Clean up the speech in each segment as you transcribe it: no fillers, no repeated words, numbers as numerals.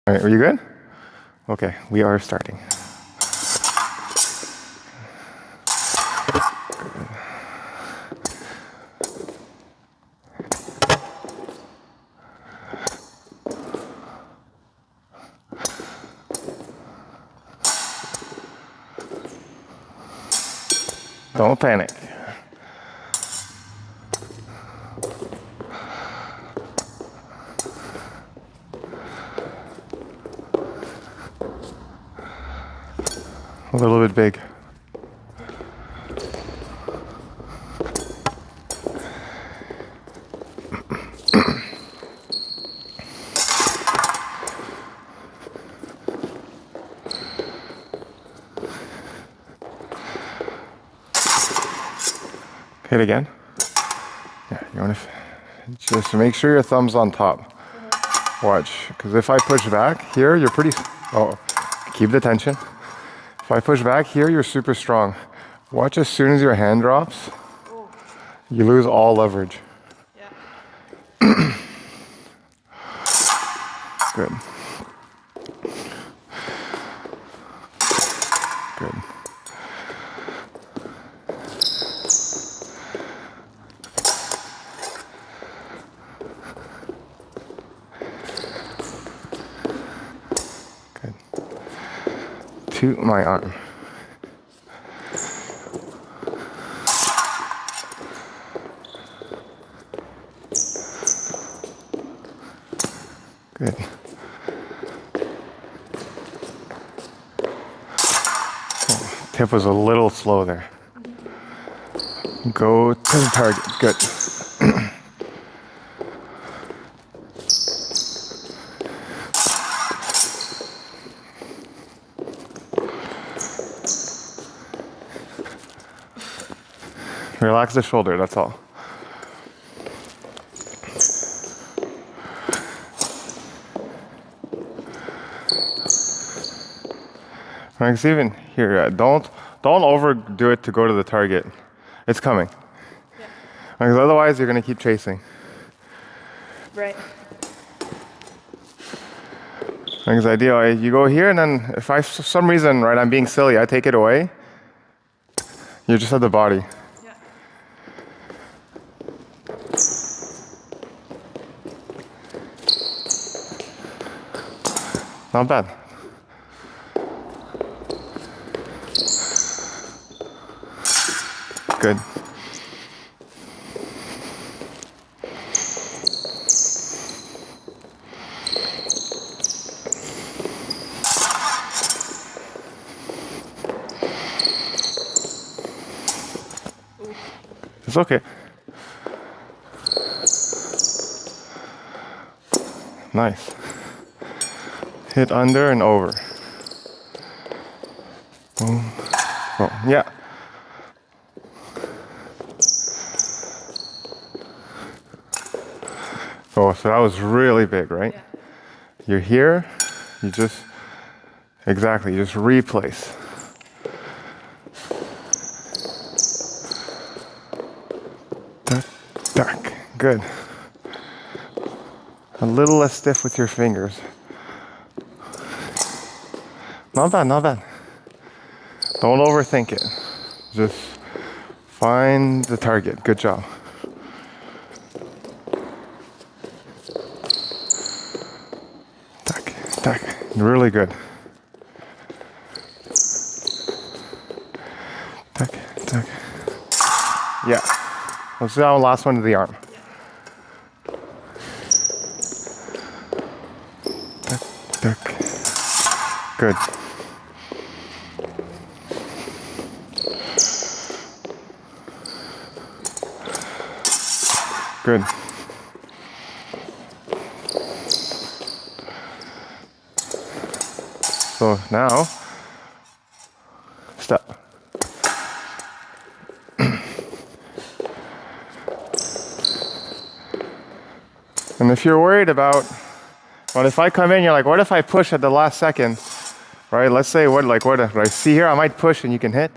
All right, are you good? Okay, we are starting. Don't panic. A little bit big. Hit again. Yeah, you want to just make sure your thumb's on top. Watch, because if I push back here, you're pretty. Oh, keep the tension. If I push back here, you're super strong. Watch, as soon as your hand drops, you lose all leverage. Yeah. Good. Good. Good. To my arm. Good. Oh, tip was a little slow there. Go to the target. Good. Relax the shoulder, that's all. Thanks, even here. Don't overdo it to go to the target. It's coming. Yeah. Because otherwise, you're gonna keep chasing. Right. Because ideal, you go here, and then if I, for some reason, right, I'm being silly, I take it away. You just have the body. Yeah. Not bad. Good. It's okay. Nice. Hit under and over. Boom. Oh, yeah. Oh, so that was really big, right? Yeah. You're here, you just, exactly, you just replace. Duck, duck, good. A little less stiff with your fingers. Not bad, not bad. Don't overthink it. Just find the target. Good job. Duck, duck. Really good. Duck, duck. Yeah. Let's do that last one to the arm. Duck, duck. Good. Good. So now, step. And if you're worried about, well, if I come in, you're like, what if I push at the last second, right? Let's say, what I see here, I might push and you can hit.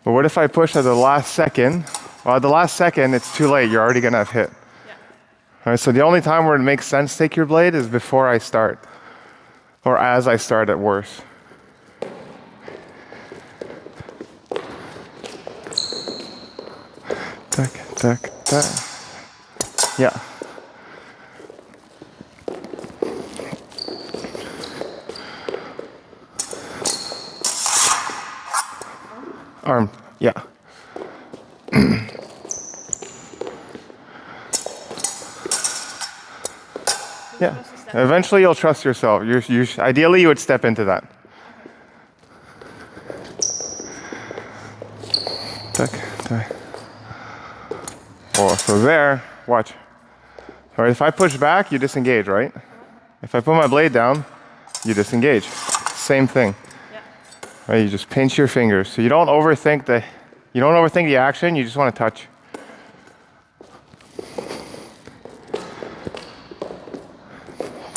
But what if I push at the last second? Well, at the last second, it's too late. You're already going to have hit. Yeah. All right, so the only time where it makes sense to take your blade is before I start. Or as I start at worse. Tack, tack, tack. Yeah. Arm, yeah. Yeah. Eventually you'll trust yourself. Ideally you would step into that. Tack, tack. Oh, so there, watch. All right, if I push back, you disengage, right? If I put my blade down, you disengage. Same thing. Yeah. Right, you just pinch your fingers. So you don't overthink the action, you just want to touch.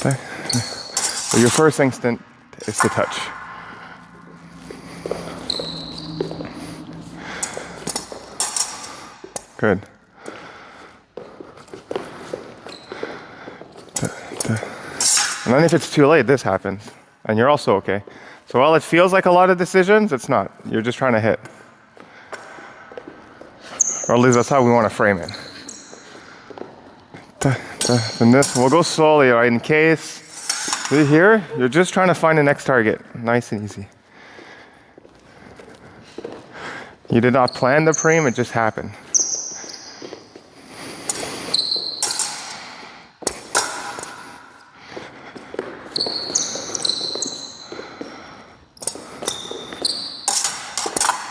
Okay. So your first instinct is to touch. Good. And then if it's too late, this happens. And you're also okay. So while it feels like a lot of decisions, it's not. You're just trying to hit. Or at least that's how we want to frame it. And this, we'll go slowly, right? In case, here, you're just trying to find the next target. Nice and easy. You did not plan the preem, it just happened.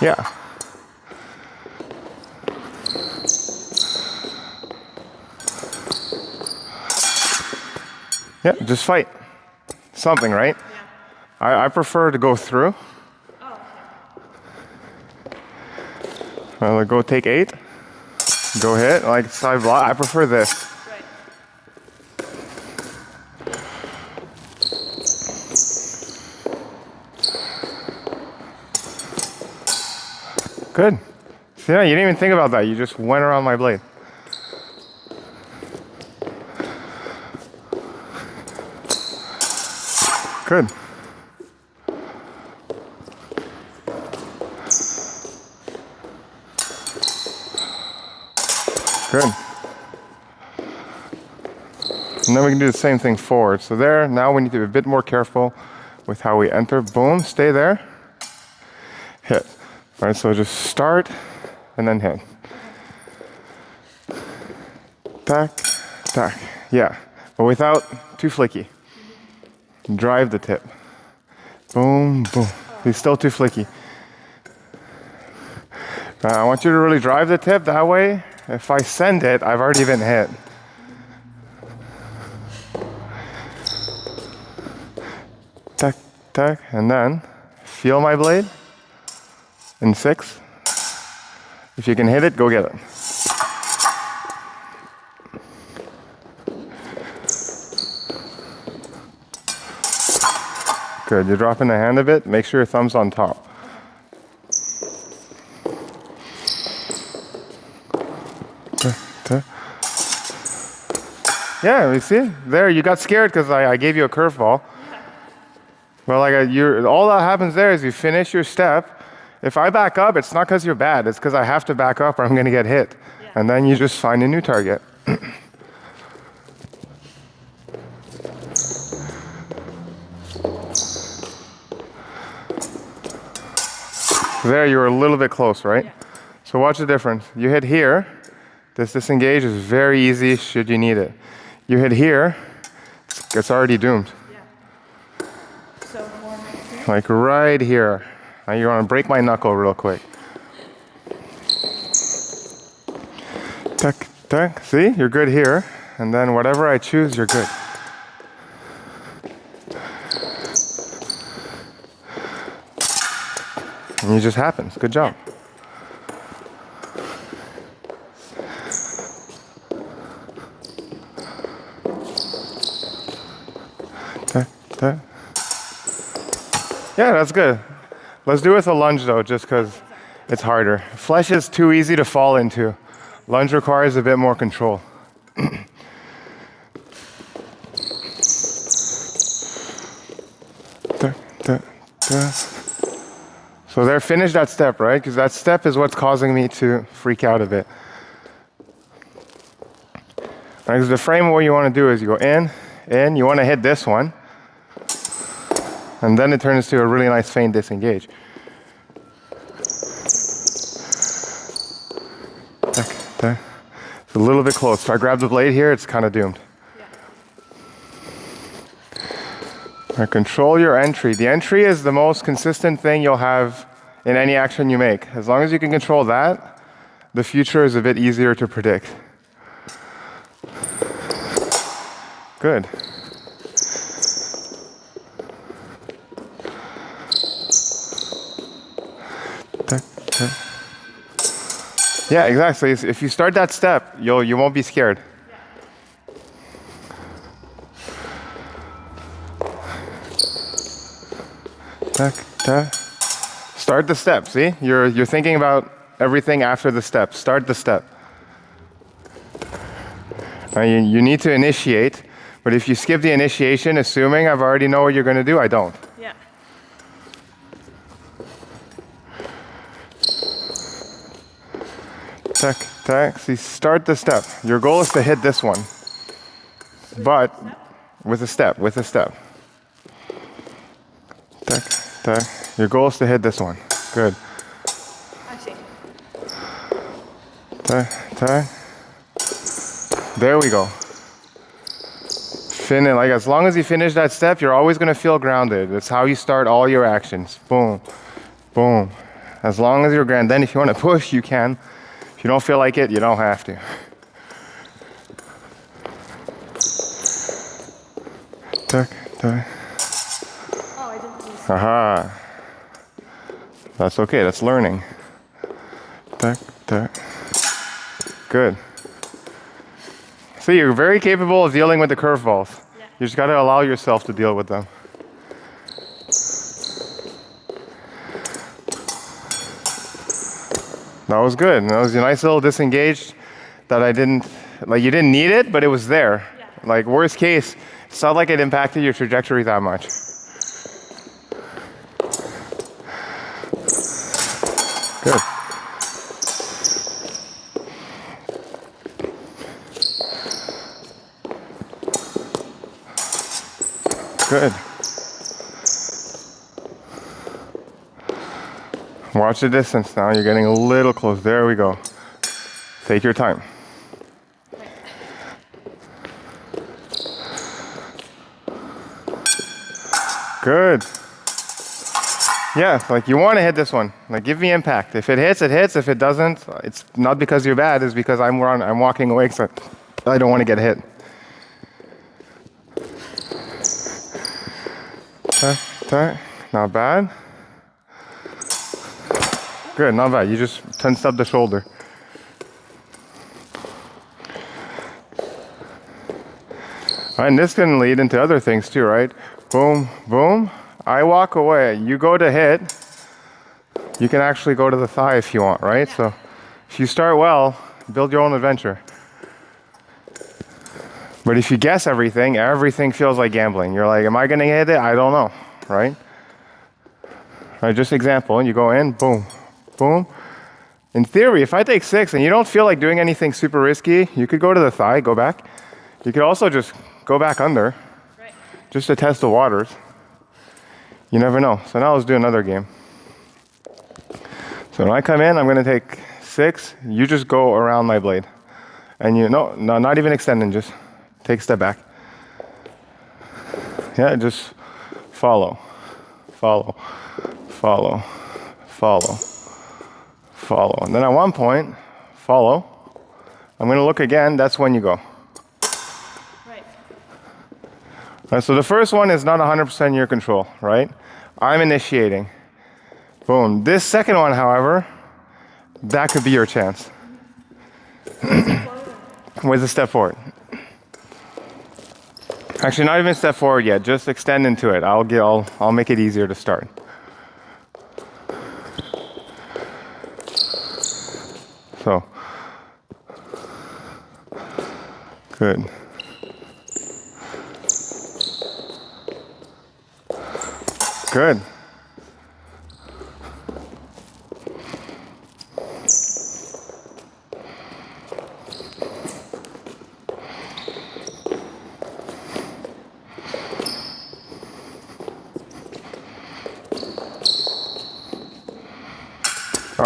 Yeah. Yeah, just fight. Something, right? Yeah. I prefer to go through. Oh, okay. Well, go take 8. Go hit, like side block. I prefer this. Right. Good. See, yeah, you didn't even think about that. You just went around my blade. Good. Good. And then we can do the same thing forward. So there, now we need to be a bit more careful with how we enter. Boom, stay there. Hit. All right, so just start and then hit. Tack, tack. Yeah, but without too flicky. Drive the tip. Boom, boom. He's still too flicky. I want you to really drive the tip that way. If I send it, I've already been hit. Tack, tack, and then feel my blade in 6. If you can hit it, go get it. Good, you're dropping the hand a bit. Make sure your thumb's on top. Yeah, you see? There, you got scared because I gave you a curveball. Well, all that happens there is you finish your step. If I back up, it's not because you're bad. It's because I have to back up or I'm going to get hit. Yeah. And then you just find a new target. There, you were a little bit close, right? Yeah. So watch the difference. You hit here. This disengage is very easy should you need it. You hit here, it's already doomed. Yeah. So more here? Like right here. Now you want to break my knuckle real quick. Tack, tack. See, you're good here. And then whatever I choose, you're good. And it just happens. Good job. Yeah, that's good. Let's do it with a lunge though, just because it's harder. Flesh is too easy to fall into. Lunge requires a bit more control. ta. So there, finish that step, right? Because that step is what's causing me to freak out a bit. Right, because the frame, what you want to do is you go in, you want to hit this one, and then it turns to a really nice feint disengage. There. It's a little bit close. If I grab the blade here, it's kind of doomed. Right, control your entry. The entry is the most consistent thing you'll have in any action you make. As long as you can control that, the future is a bit easier to predict. Good. Yeah, exactly. If you start that step, you won't be scared. Start the step. See, you're thinking about everything after the step. Start the step. You need to initiate, but if you skip the initiation, assuming I've already know what you're going to do, I don't. Yeah. See, start the step. Your goal is to hit this one, but with a step. Your goal is to hit this one. Good. I see. There we go. Like as long as you finish that step, you're always going to feel grounded. That's how you start all your actions. Boom, boom. As long as you're grounded. Then if you want to push, you can. If you don't feel like it, you don't have to. Oh, I didn't see. Aha. That's okay. That's learning. Good. So you're very capable of dealing with the curveballs. Yeah. You just got to allow yourself to deal with them. That was good. That was a nice little disengage that I didn't, like you didn't need it, but it was there. Yeah. Like worst case, it's not like it impacted your trajectory that much. Good. Good. Watch the distance now. You're getting a little close. There we go. Take your time. Good. Yeah, like you want to hit this one. Like give me impact. If it hits, it hits. If it doesn't, it's not because you're bad. It's because I'm walking away because I don't want to get hit. Not bad. Good, not bad. You just tensed up the shoulder. And this can lead into other things too, right? Boom, boom. I walk away. You go to hit. You can actually go to the thigh if you want, right? Yeah. So if you start well, build your own adventure. But if you guess everything, everything feels like gambling. You're like, am I going to hit it? I don't know, right? Right, just example. You go in, boom, boom. In theory, if I take 6 and you don't feel like doing anything super risky, you could go to the thigh, go back. You could also just go back under, Right. just to test the waters. You never know. So now let's do another game. So when I come in, I'm going to take 6. You just go around my blade. And no, not even extending, just take a step back. Yeah, just follow, follow, follow, follow, follow. And then at one point, follow. I'm going to look again. That's when you go. Right. Right, so the first one is not 100% in your control, right? I'm initiating. Boom. This second one, however, that could be your chance. With a step forward. Actually, not even step forward yet. Just extend into it. I'll make it easier to start. So, good. Good.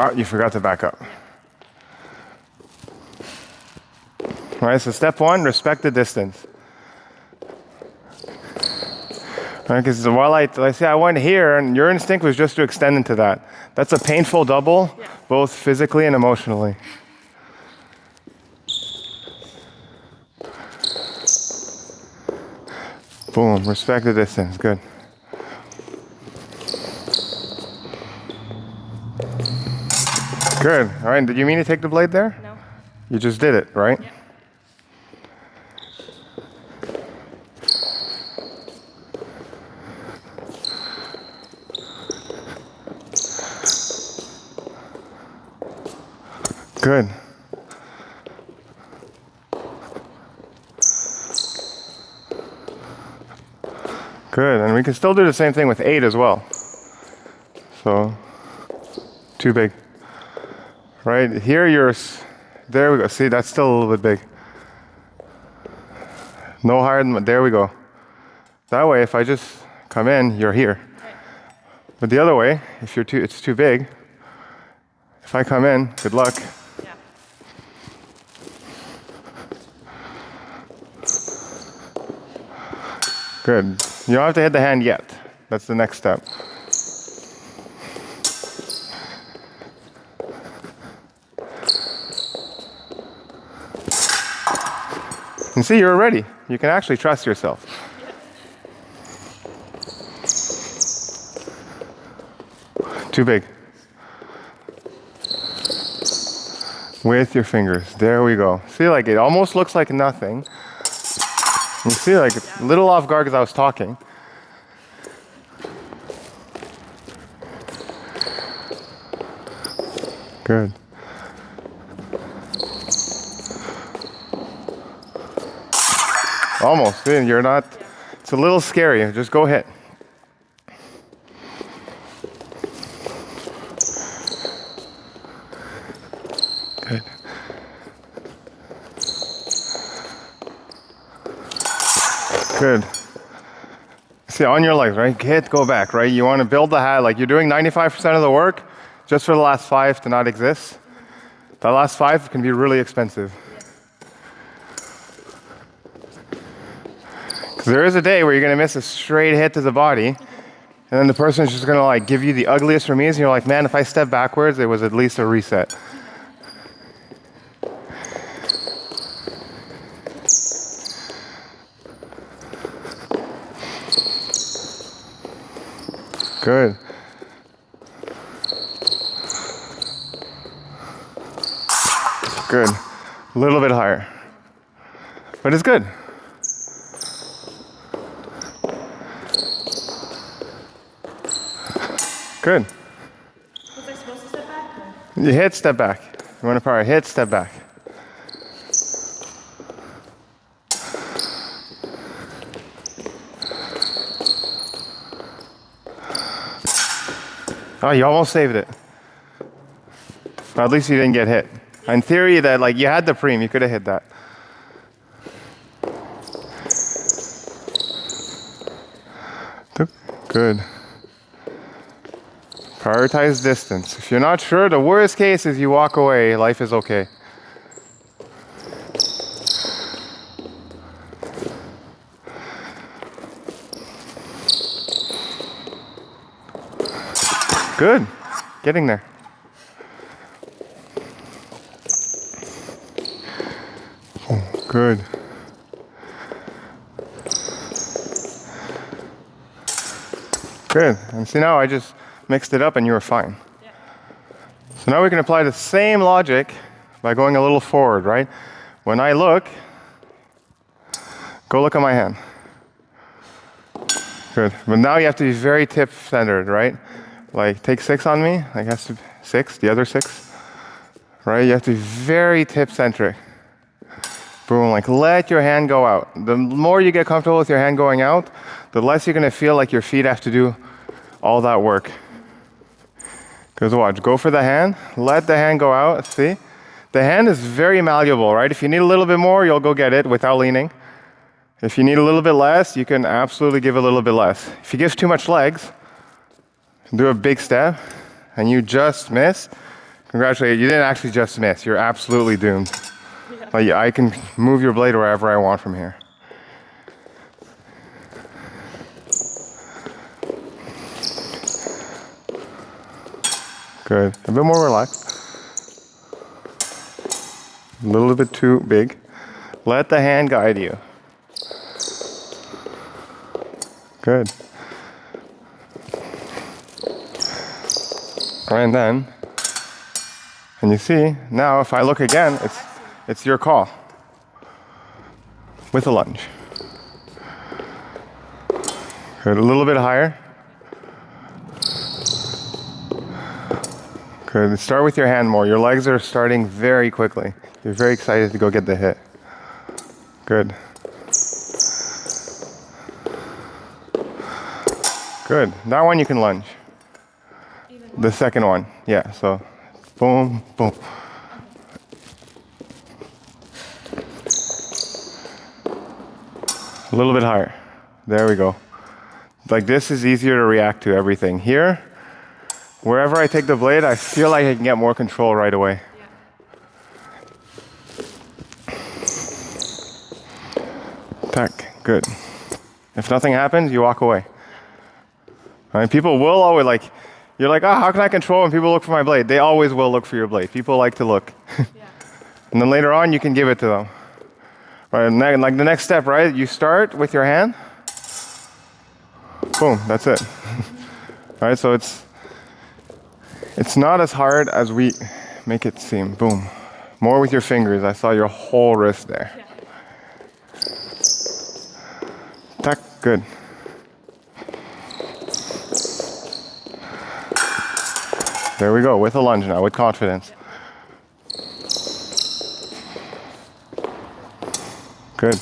Oh, you forgot to back up. All right, so step one, respect the distance. Because while I say I went here, and your instinct was just to extend into that. That's a painful double, both physically and emotionally. Boom, respect the distance, good. Good, all right, did you mean to take the blade there? No. You just did it, right? Yeah. Good. Good, and we can still do the same thing with 8 as well. So, too big. Right, here there we go. See, that's still a little bit big. No higher than, there we go. That way, if I just come in, you're here. Right. But the other way, if it's too big, if I come in, good luck. Yeah. Good. You don't have to hit the hand yet. That's the next step. And see, you're ready. You can actually trust yourself. Too big. With your fingers. There we go. See, like it almost looks like nothing. You see, like a little off guard because I was talking. Good. Almost. See, you're not. It's a little scary. Just go hit. Good. Good. See, on your legs, right? Hit, go back, right? You want to build the hat, like you're doing 95% of the work just for the last 5 to not exist. That last 5 can be really expensive. Because there is a day where you're going to miss a straight hit to the body, and then the person is just going to like give you the ugliest remise, and you're like, man, if I step backwards, it was at least a reset. Good. Good. A little bit higher. But it's good. Good. Was I supposed to step back? Or? You hit, step back. You want to power, hit, step back. Oh, you almost saved it. Or at least you didn't get hit. In theory, that like you had the preem, you could have hit that. Good. Prioritize distance. If you're not sure, the worst case is you walk away. Life is okay. Good. Getting there. Oh, good. Good. And see, now I just mixed it up and you were fine. Yeah. So now we can apply the same logic by going a little forward, right? When I look, go look at my hand. Good. But now you have to be very tip-centered, right? Like, take 6 on me. Like, has to be 6, the other 6. Right? You have to be very tip-centric. Boom. Like, let your hand go out. The more you get comfortable with your hand going out, the less you're going to feel like your feet have to do all that work. Because watch, go for the hand. Let the hand go out. See? The hand is very malleable, right? If you need a little bit more, you'll go get it without leaning. If you need a little bit less, you can absolutely give a little bit less. If you give too much legs, do a big step, and you just miss, Congratulations, you didn't actually just miss. You're absolutely doomed. Yeah. Like, I can move your blade wherever I want from here. Good. A bit more relaxed. A little bit too big. Let the hand guide you. Good. And then, and you see, now if I look again, it's your call. With a lunge. Good. A little bit higher. Good. Start with your hand more. Your legs are starting very quickly. You're very excited to go get the hit. Good. Good. That one you can lunge. The second one. Yeah, so boom, boom. A little bit higher. There we go. Like this is easier to react to everything. Here, wherever I take the blade, I feel like I can get more control right away. Tack, good. If nothing happens, you walk away. Right? People will always like, you're like, oh, how can I control when people look for my blade? They always will look for your blade. People like to look. And then later on, you can give it to them. Right, and then, like the next step, right? You start with your hand. Boom, that's it. Right, so it's not as hard as we make it seem. Boom. More with your fingers. I saw your whole wrist there. Tack, good. There we go, with a lunge now, with confidence. Good.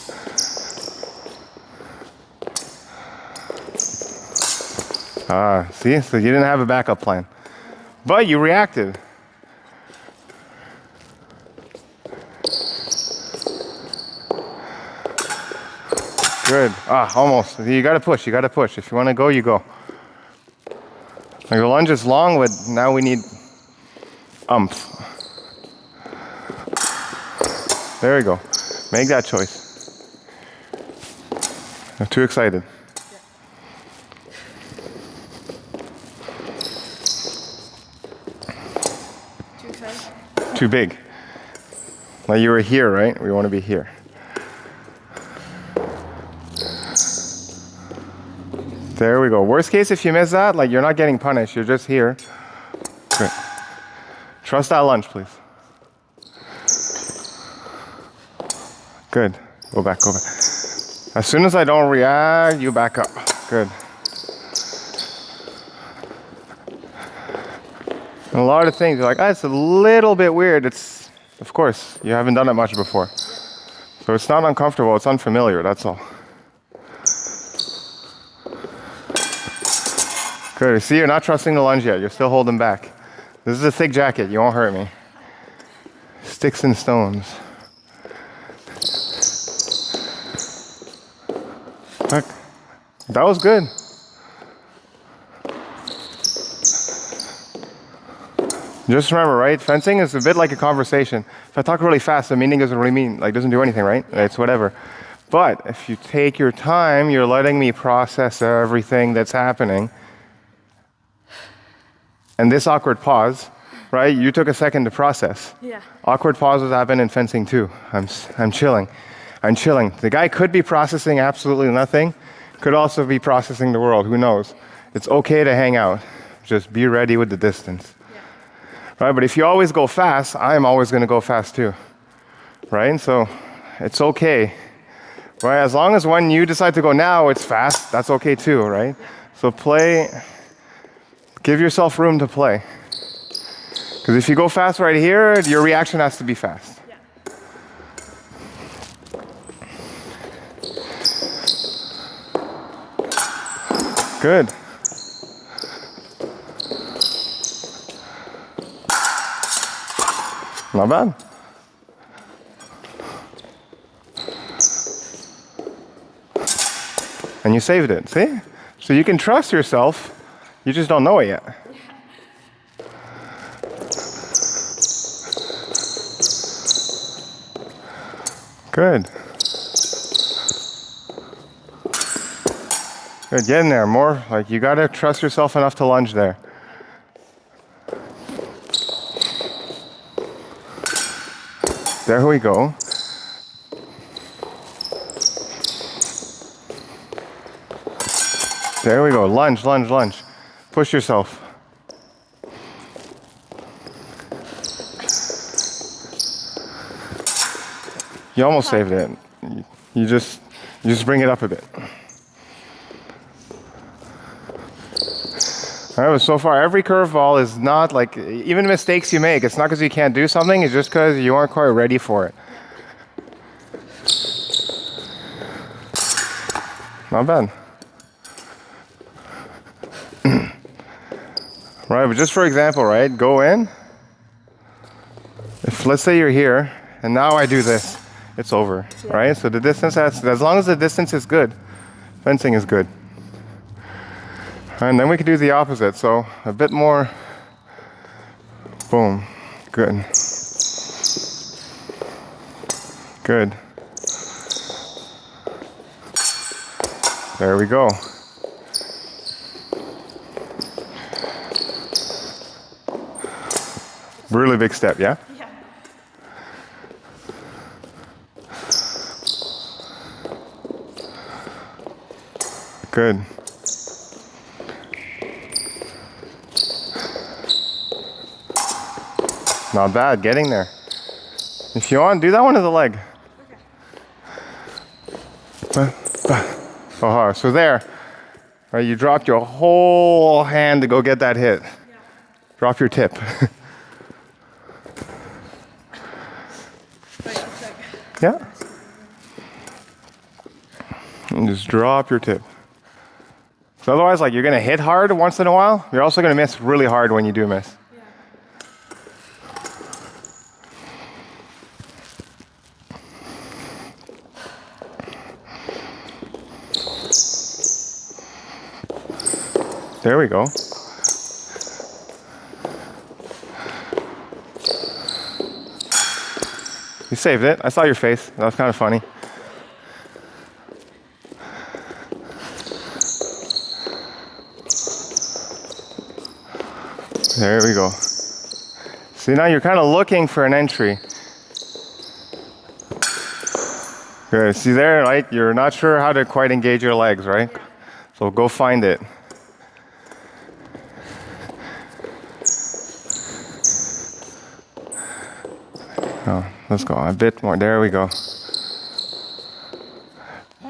Ah, see? So you didn't have a backup plan. But you reacted. Good. Ah, almost. You gotta push, you gotta push. If you wanna go, you go. Like the lunge is long, but now we need umph. There we go. Make that choice. I'm too excited. Too excited? Too big. Like you were here, right? We want to be here. There we go. Worst case, if you miss that, like you're not getting punished. You're just here. Good. Trust that lunge, please. Good. Go back, go back. As soon as I don't react, you back up. Good. And a lot of things, you're like, it's a little bit weird. It's, of course, you haven't done it much before. So it's not uncomfortable, it's unfamiliar, that's all. Good, see, you're not trusting the lunge yet. You're still holding back. This is a thick jacket, you won't hurt me. Sticks and stones. Look, that was good. Just remember, right? Fencing is a bit like a conversation. If I talk really fast, the meaning doesn't really mean, like, doesn't do anything, right? It's whatever. But if you take your time, you're letting me process everything that's happening. And this awkward pause, right? You took a second to process. Yeah. Awkward pauses happen in fencing too. I'm chilling. I'm chilling. The guy could be processing absolutely nothing. Could also be processing the world. Who knows? It's okay to hang out. Just be ready with the distance. Right? But if you always go fast, I'm always going to go fast too. Right? So it's okay. Right? As long as when you decide to go now, it's fast, that's okay too, right? So play, give yourself room to play. Because if you go fast right here, your reaction has to be fast. Good. Not bad. And you saved it, see? So you can trust yourself, you just don't know it yet. Good. Good, get in there more. Like you gotta trust yourself enough to lunge there. There we go. There we go. Lunge, lunge, lunge. Push yourself. You almost saved it. You just bring it up a bit. All right, but so far every curveball is not like, even mistakes you make, it's not because you can't do something, it's just because you aren't quite ready for it. Not bad. Right, but just for example, right, go in. If let's say you're here, and now I do this, it's over, right? So the distance has, as long as the distance is good, fencing is good. And then we can do the opposite, so a bit more, boom, good. Good. There we go. Really big step, yeah? Yeah. Good. Not bad, getting there. If you want, do that one to the leg. Okay. Oh, so there, right, you dropped your whole hand to go get that hit. Yeah. Drop your tip. Wait, I'll check. Yeah. And just drop your tip. So otherwise, like, you're gonna hit hard once in a while. You're also gonna miss really hard when you do miss. Yeah. There we go. You saved it. I saw your face. That was kind of funny. There we go. See, now you're kind of looking for an entry. Good. See there, like, you're not sure how to quite engage your legs, right? So go find it. Oh, let's go a bit more. There we go.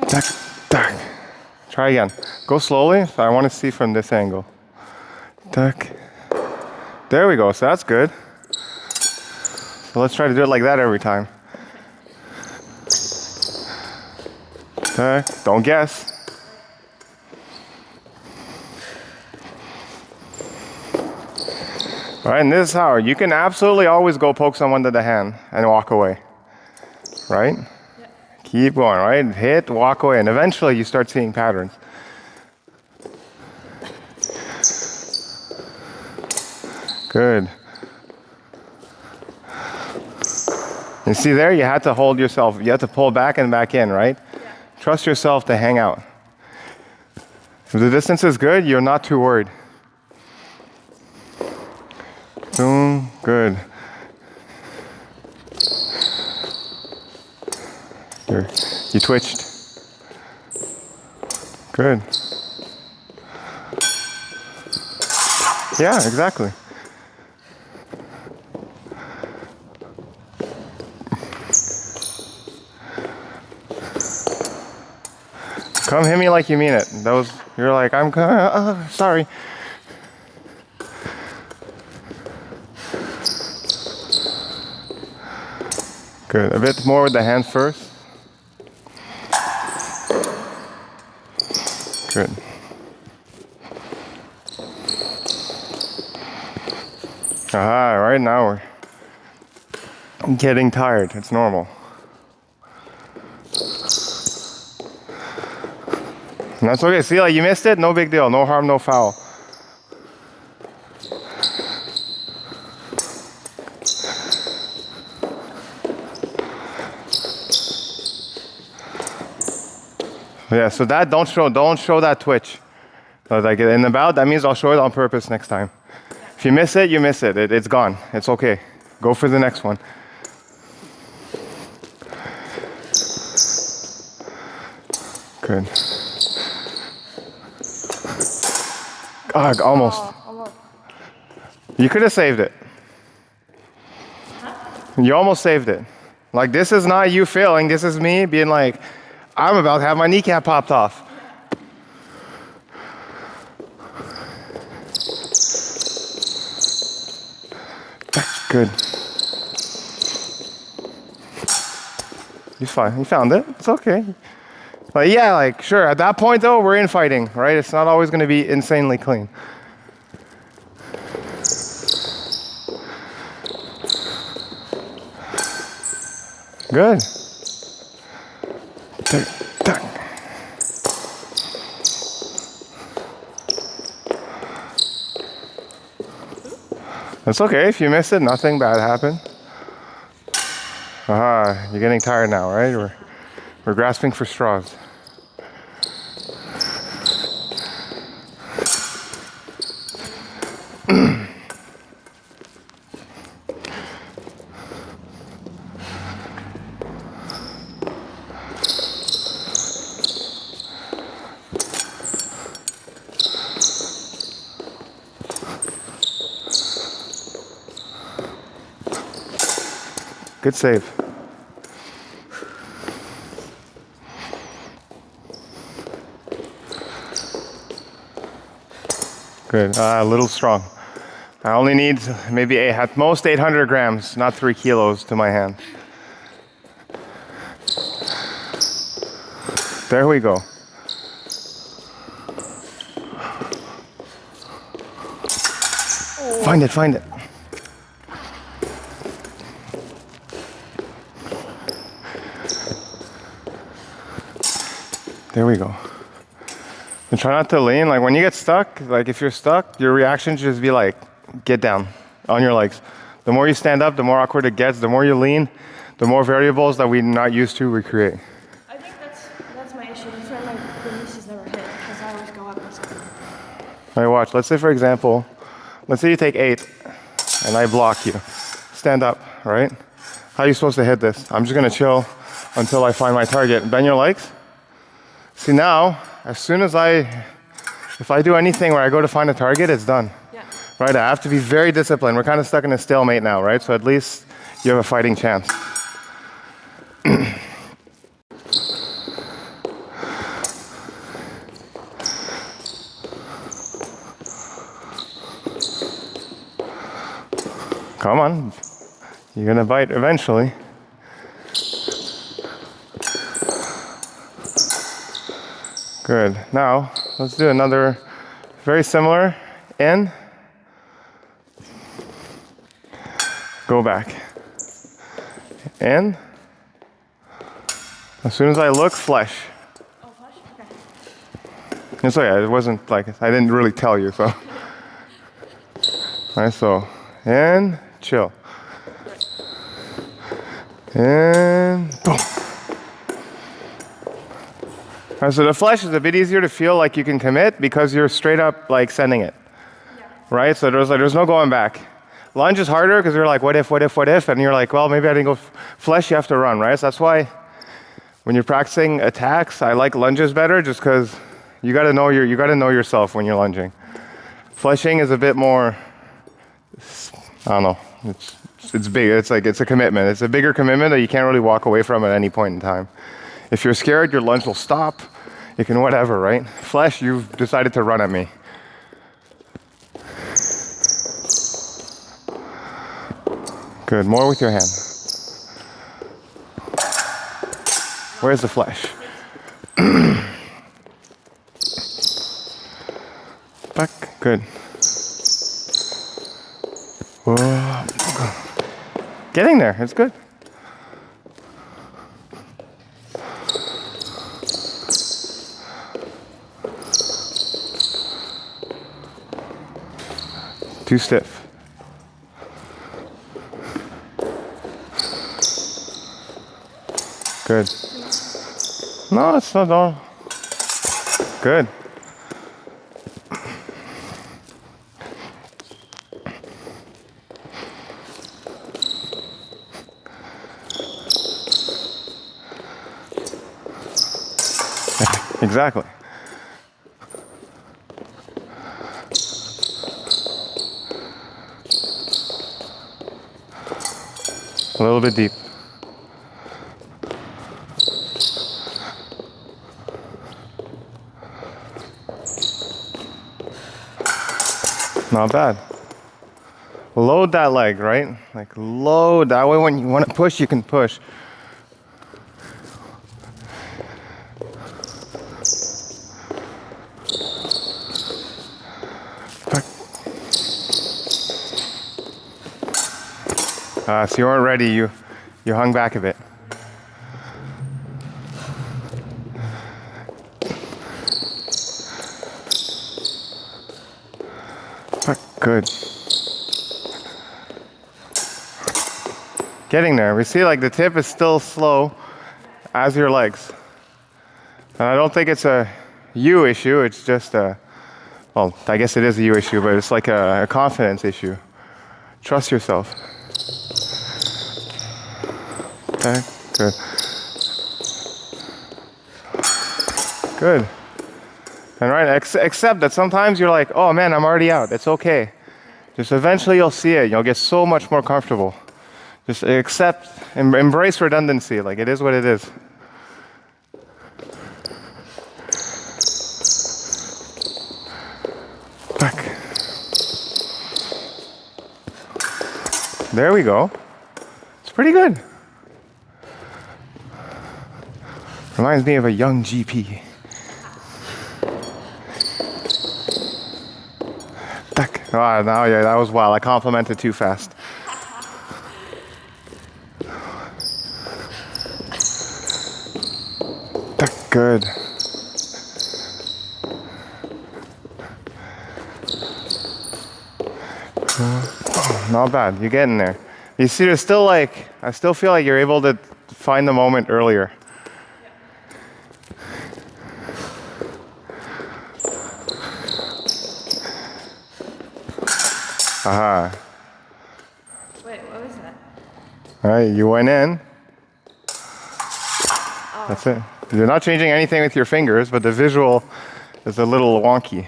Tack, tack. Try again. Go slowly. So I want to see from this angle. Tack. There we go. So that's good. So let's try to do it like that every time. Tack. Don't guess. All right, and this is how you can absolutely always go poke someone to the hand and walk away, right? Yeah. Keep going, right? Hit, walk away, and eventually you start seeing patterns. Good. You see there, you had to hold yourself, you had to pull back and back in, right? Yeah. Trust yourself to hang out. If the distance is good, you're not too worried. Boom, good. You twitched. Good. Yeah, exactly. Come hit me like you mean it. You're like, I'm sorry. Good. A bit more with the hand first. Good. Aha, right now we're getting tired. It's normal. And that's okay. See, like you missed it, no big deal. No harm, no foul. Yeah, so that don't show that twitch. Like in the bout, that means I'll show it on purpose next time. If you miss it, you miss it. It's gone. It's okay. Go for the next one. Good. Ah, almost. Oh, almost. You could have saved it. You almost saved it. Like, this is not you failing. This is me being like, I'm about to have my kneecap popped off. Good. He's fine. He found it. It's okay. Like, yeah, like, sure. At that point, though, we're infighting, right? It's not always going to be insanely clean. Good. It's okay. If you miss it, nothing bad happened. Aha, you're getting tired now, right? We're grasping for straws. Good save. Good. A little strong. I only need maybe at most 800 grams, not 3 kilos to my hand. There we go. Find it, find it. There we go. And try not to lean. Like when you get stuck, like if you're stuck, your reaction should just be like, get down on your legs. The more you stand up, the more awkward it gets. The more you lean, the more variables that we're not used to we create. I think that's my issue. That's why my releases never hit, because I always go up and stuff. All right, watch. Let's say, for example, let's say you take 8 and I block you. Stand up, right? How are you supposed to hit this? I'm just going to chill until I find my target. Bend your legs. See now, as soon as if I do anything where I go to find a target, it's done. Yeah. Right, I have to be very disciplined. We're kind of stuck in a stalemate now, right? So at least you have a fighting chance. Come on, you're gonna bite eventually. Good. Now, let's do another very similar in. Go back. In. As soon as I look, flesh. Oh, flush? Okay. And so yeah, it wasn't like, I didn't really tell you, so. Alright, so, in, chill. And boom. Alright, so the flesh is a bit easier to feel like you can commit because you're straight up like sending it. Yeah. Right? So there's no going back. Lunge is harder because you're like, what if? And you're like, well, maybe I didn't go flesh, you have to run, right? So that's why when you're practicing attacks, I like lunges better just because you gotta know yourself when you're lunging. Fleshing is a bit more, I don't know, it's big, it's a commitment. It's a bigger commitment that you can't really walk away from at any point in time. If you're scared, your lunge will stop. You can whatever, right? Flesh, you've decided to run at me. Good, more with your hand. Where's the flesh? Back, good. Whoa. Getting there, it's good. Too stiff. Good. No, it's not all. Good. Exactly. A little bit deep. Not bad. Load that leg, right? Like load. That way when you want to push, you can push. So you weren't ready. You hung back a bit. Good. Getting there. We see like the tip is still slow as your legs. And I don't think it's a you issue. It's just a, well, I guess it is a you issue, but it's like a confidence issue. Trust yourself. Okay, good. Good. And right, accept that sometimes you're like, oh man, I'm already out. It's okay. Just eventually you'll see it. You'll get so much more comfortable. Just accept, embrace redundancy. Like it is what it is. Back. There we go. It's pretty good. Reminds me of a young GP. Back. Ah, now yeah, that was wild. I complimented too fast. Back. Good. Oh, not bad. You're getting there. You see, there's still like, I still feel like you're able to find the moment earlier. Aha. Wait, what was that? All right, you went in. That's it. You're not changing anything with your fingers, but the visual is a little wonky.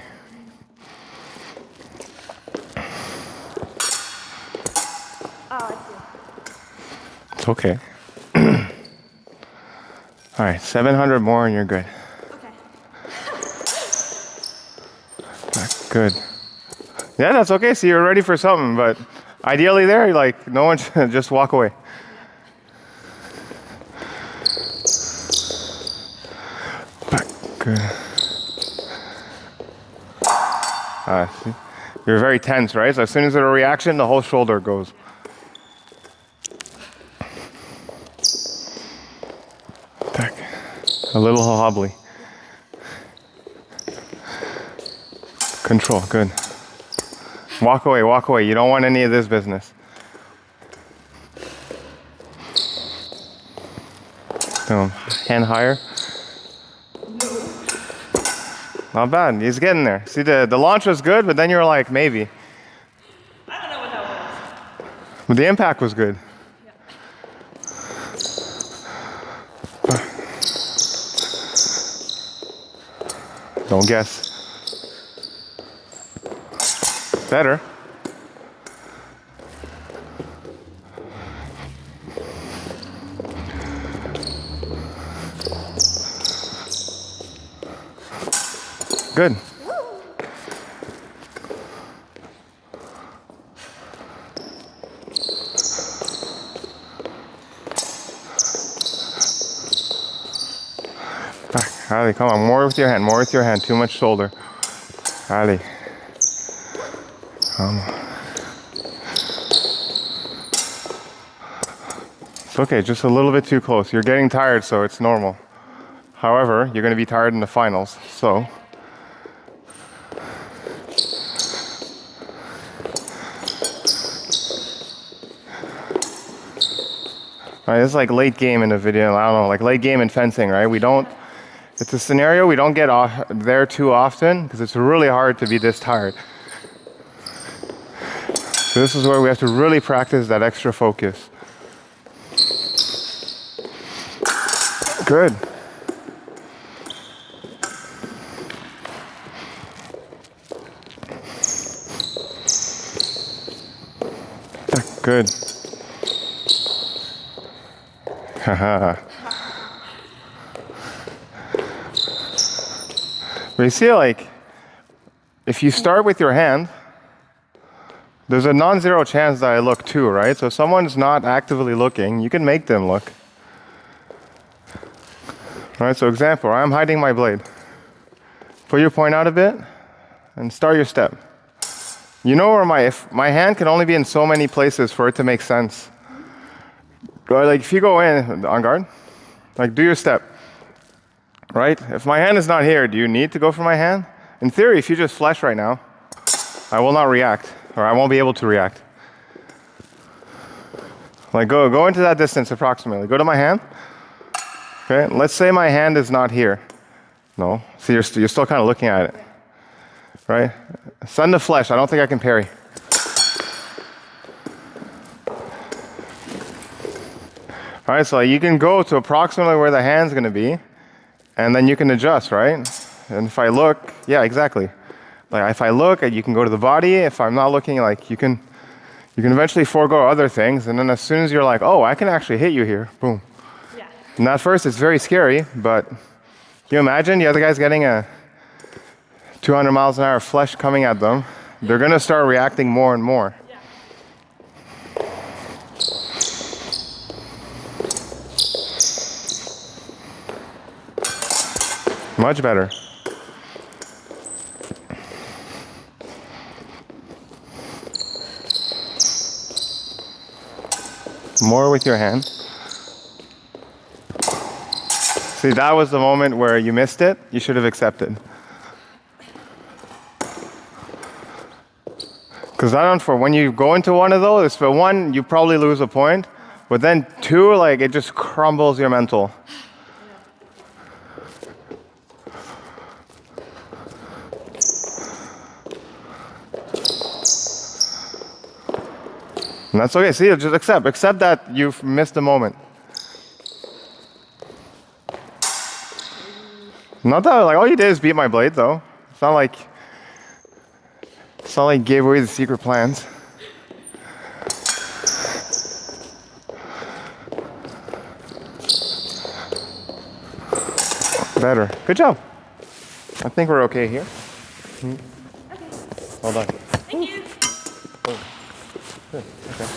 Oh, I see. It's okay. All right, 700 more and you're good. Okay. Good. Yeah, that's okay. So you're ready for something, but ideally there, like, no one should just walk away. Back. Good. See? You're very tense, right? So as soon as there's a reaction, the whole shoulder goes. Back. A little wobbly. Control, good. Walk away, walk away. You don't want any of this business. Hand higher. Not bad. He's getting there. See, the launch was good, but then you were like, maybe. I don't know what that was. But the impact was good. Don't guess. Better. Good. Back. Ali, come on. More with your hand. More with your hand. Too much shoulder. Ali. Come on. It's okay. Just a little bit too close. You're getting tired, so it's normal. However, you're going to be tired in the finals, so. Right, it's like late game in the video. I don't know, like late game in fencing, right? We don't It's a scenario we don't get there too often because it's really hard to be this tired. So this is where we have to really practice that extra focus. Good. Good. Haha. But you see, like, if you start with your hand, there's a non-zero chance that I look too, right? So if someone's not actively looking, you can make them look. All right, so example, I'm hiding my blade. Put your point out a bit and start your step. You know where if my hand can only be in so many places for it to make sense. Or like if you go in on guard, like do your step. Right? If my hand is not here, do you need to go for my hand? In theory, if you just flesh right now, I will not react, or I won't be able to react. Like go into that distance approximately. Go to my hand. Okay, let's say my hand is not here. No, see, you're still kind of looking at it. Right? Send the flesh, I don't think I can parry. All right, so you can go to approximately where the hand's gonna be, and then you can adjust, right? And if I look, yeah, exactly. Like if I look, you can go to the body. If I'm not looking, like you can eventually forego other things. And then as soon as you're like, oh, I can actually hit you here, boom. Yeah. And at first it's very scary, but can you imagine the other guy's getting a 200 miles an hour flesh coming at them? They're gonna start reacting more and more. Yeah. Much better. More with your hand. See, that was the moment where you missed it. You should have accepted. Because when you go into one of those, for one, you probably lose a point. But then two, like it just crumbles your mental. And that's okay. See, just accept that you've missed a moment. Not that like all you did is beat my blade, though. It's not like you gave away the secret plans. Better. Good job. I think we're okay here. Okay. Well done. Thank you. Oh. Good. Okay.